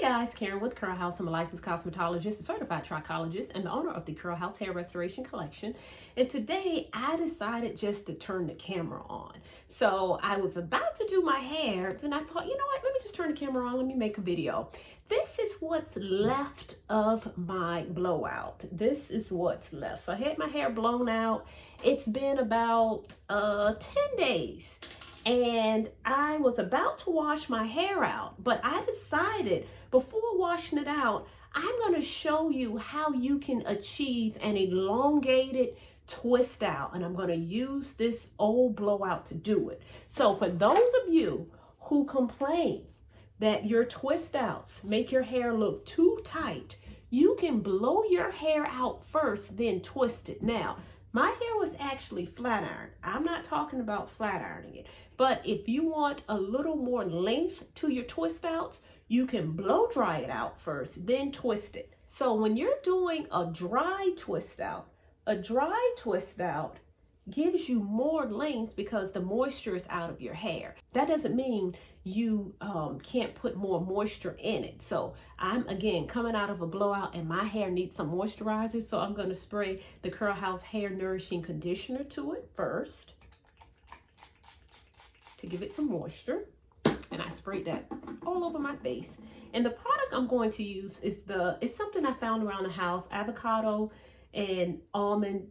guys, Karen with Curl House. I'm a licensed cosmetologist, a certified trichologist, and the owner of the Curl House Hair Restoration Collection. And today I decided just to turn the camera on. So I was about to do my hair, then I thought, you know what, let me just turn the camera on, let me make a video. This is what's left of my blowout. This is what's left. So I had my hair blown out. It's been about 10 days. And I was about to wash my hair out, but I decided before washing it out, I'm going to show you how you can achieve an elongated twist out. And I'm going to use this old blowout to do it. So for those of you who complain that your twist outs make your hair look too tight, you can blow your hair out first, then twist it. Now, my hair was actually flat ironed. I'm not talking about flat ironing it. But if you want a little more length to your twist outs, you can blow dry it out first, then twist it. So when you're doing a dry twist out gives you more length because the moisture is out of your hair. That doesn't mean you can't put more moisture in it. So I'm, again, coming out of a blowout and my hair needs some moisturizer. So I'm going to spray the Curl House Hair Nourishing Conditioner to it first to give it some moisture. And I sprayed that all over my face. And the product I'm going to use is something I found around the house, avocado and almond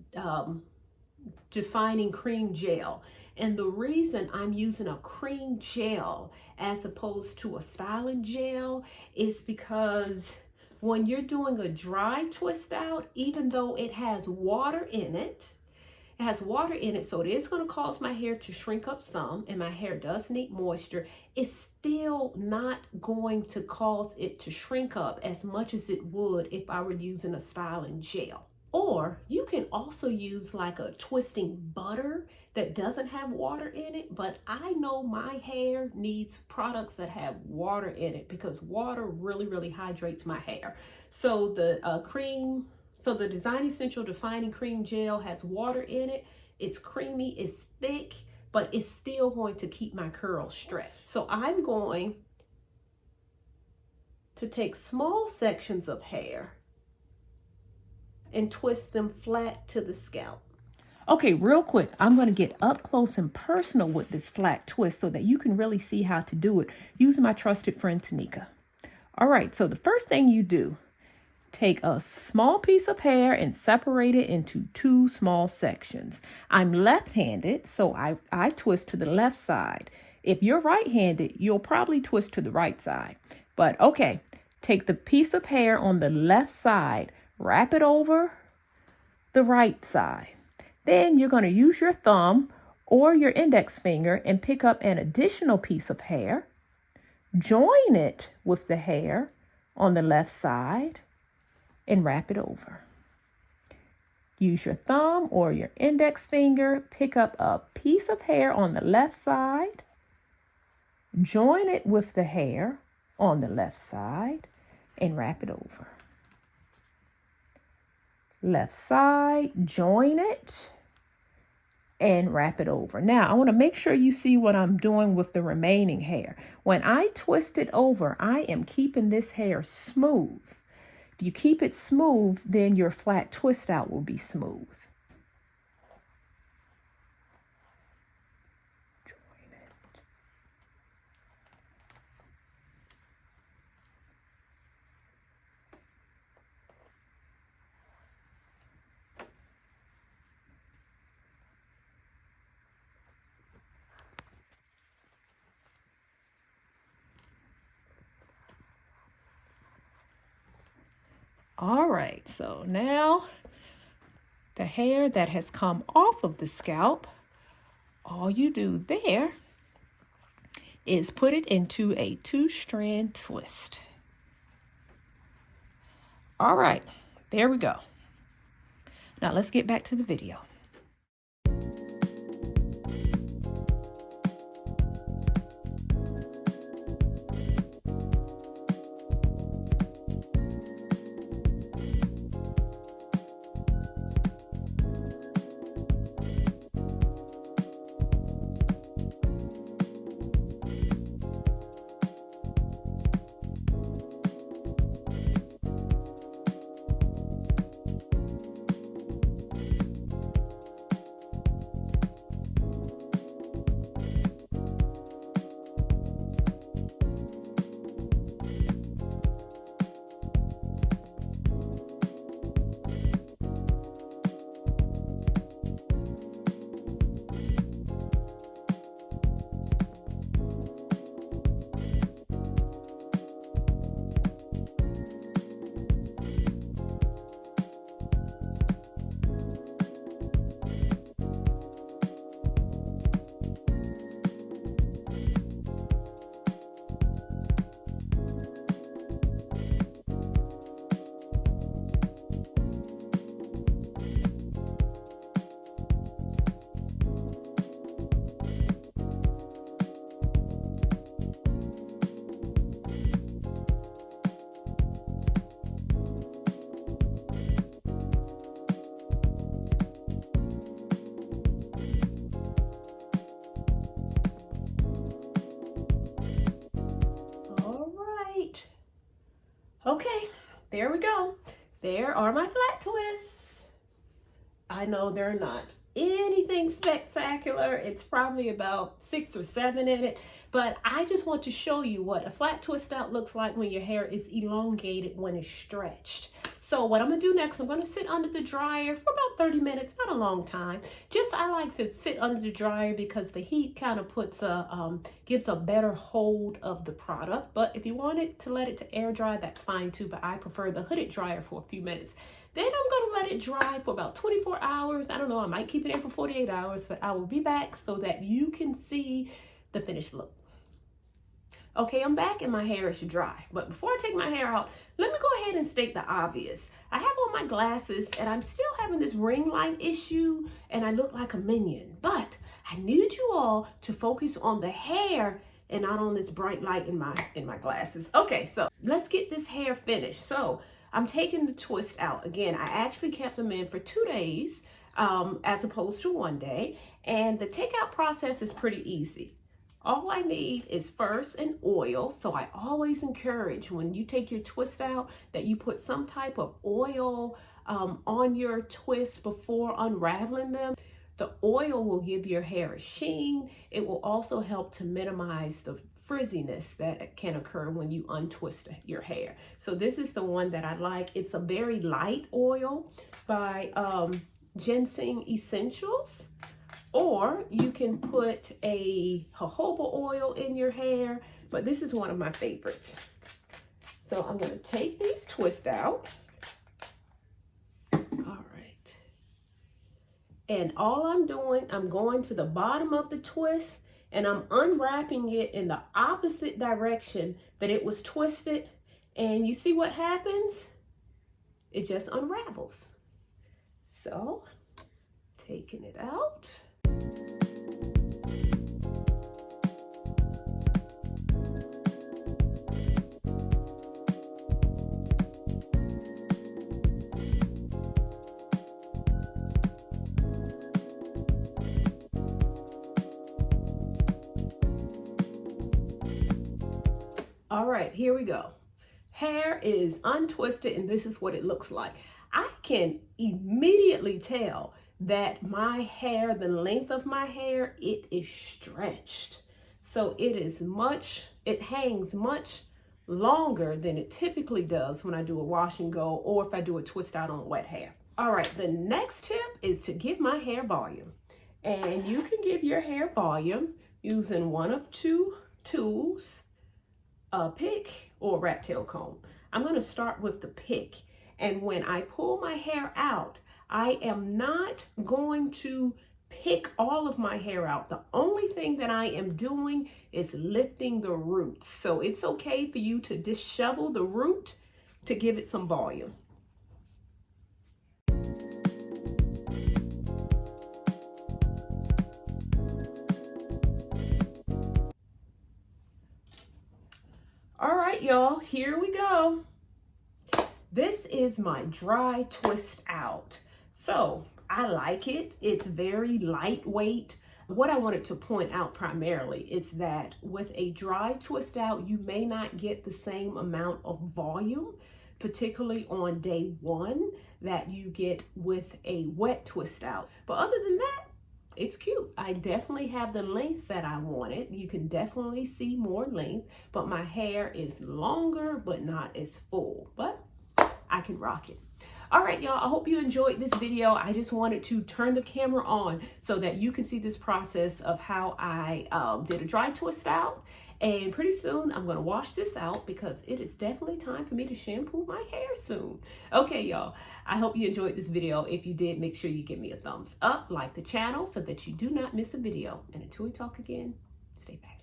defining cream gel. And the reason I'm using a cream gel as opposed to a styling gel is because when you're doing a dry twist out, even though it has water in it, so it is going to cause my hair to shrink up some, and my hair does need moisture. It's still not going to cause it to shrink up as much as it would if I were using a styling gel. Or you can also use like a twisting butter that doesn't have water in it, but I know my hair needs products that have water in it because water really, really hydrates my hair. So the Design Essential Defining Cream Gel has water in it. It's creamy, it's thick, but it's still going to keep my curls stretched. So I'm going to take small sections of hair and twist them flat to the scalp. Okay, real quick, I'm going to get up close and personal with this flat twist so that you can really see how to do it using my trusted friend Tanika. All right, so the first thing you do, take a small piece of hair and separate it into two small sections. I'm left-handed, so I twist to the left side. If you're right-handed, you'll probably twist to the right side. But okay, take the piece of hair on the left side, wrap it over the right side. Then you're going to use your thumb or your index finger and pick up an additional piece of hair, join it with the hair on the left side, and wrap it over. Use your thumb or your index finger, pick up a piece of hair on the left side, join it with the hair on the left side, and wrap it over. Left side, join it, and wrap it over. Now, I want to make sure you see what I'm doing with the remaining hair. When I twist it over, I am keeping this hair smooth. If you keep it smooth, then your flat twist out will be smooth. Join it. All right, so now the hair that has come off of the scalp, all you do there is put it into a 2-strand twist. All right, there we go. Now let's get back to the video. Okay, there we go. There are my flat twists. I know they're not anything spectacular. It's probably about 6 or 7 in it, but I just want to show you what a flat twist out looks like when your hair is elongated when it's stretched. So what I'm gonna do next, I'm gonna sit under the dryer for about 30 minutes, not a long time. Just I like to sit under the dryer because the heat kind of gives a better hold of the product. But if you wanted to let it to air dry, that's fine too, but I prefer the hooded dryer for a few minutes. Then I'm gonna let it dry for about 24 hours. I don't know, I might keep it in for 48 hours, but I will be back so that you can see the finished look. Okay, I'm back and my hair is dry. But before I take my hair out, let me go ahead and state the obvious. I have on my glasses and I'm still having this ring light issue and I look like a minion. But I need you all to focus on the hair and not on this bright light in my glasses. Okay, so let's get this hair finished. So I'm taking the twist out. Again, I actually kept them in for 2 days as opposed to 1 day. And the takeout process is pretty easy. All I need is first an oil. So I always encourage when you take your twist out that you put some type of oil on your twist before unraveling them. The oil will give your hair a sheen. It will also help to minimize the frizziness that can occur when you untwist your hair. So this is the one that I like. It's a very light oil by Ginseng Essentials. Or you can put a jojoba oil in your hair, but this is one of my favorites. So I'm going to take these twists out. All right. And all I'm doing, I'm going to the bottom of the twist and I'm unwrapping it in the opposite direction that it was twisted. And you see what happens? It just unravels. So, taking it out. All right, here we go. Hair is untwisted and this is what it looks like. I can immediately tell that my hair, the length of my hair, it is stretched. So it hangs much longer than it typically does when I do a wash and go or if I do a twist out on wet hair. All right, the next tip is to give my hair volume. And you can give your hair volume using one of 2 tools, a pick or a rat tail comb. I'm going to start with the pick. And when I pull my hair out, I am not going to pick all of my hair out. The only thing that I am doing is lifting the roots. So it's okay for you to dishevel the root to give it some volume. All right, y'all, here we go. This is my dry twist out. So I like it. It's very lightweight. What I wanted to point out primarily is that with a dry twist out, you may not get the same amount of volume, particularly on day 1, that you get with a wet twist out. But other than that, it's cute. I definitely have the length that I wanted. You can definitely see more length, but my hair is longer, but not as full. But I can rock it. All right, y'all, I hope you enjoyed this video. I just wanted to turn the camera on so that you can see this process of how I did a dry twist out. And pretty soon I'm gonna wash this out because it is definitely time for me to shampoo my hair soon. Okay, y'all, I hope you enjoyed this video. If you did, make sure you give me a thumbs up, like the channel so that you do not miss a video. And until we talk again, stay back.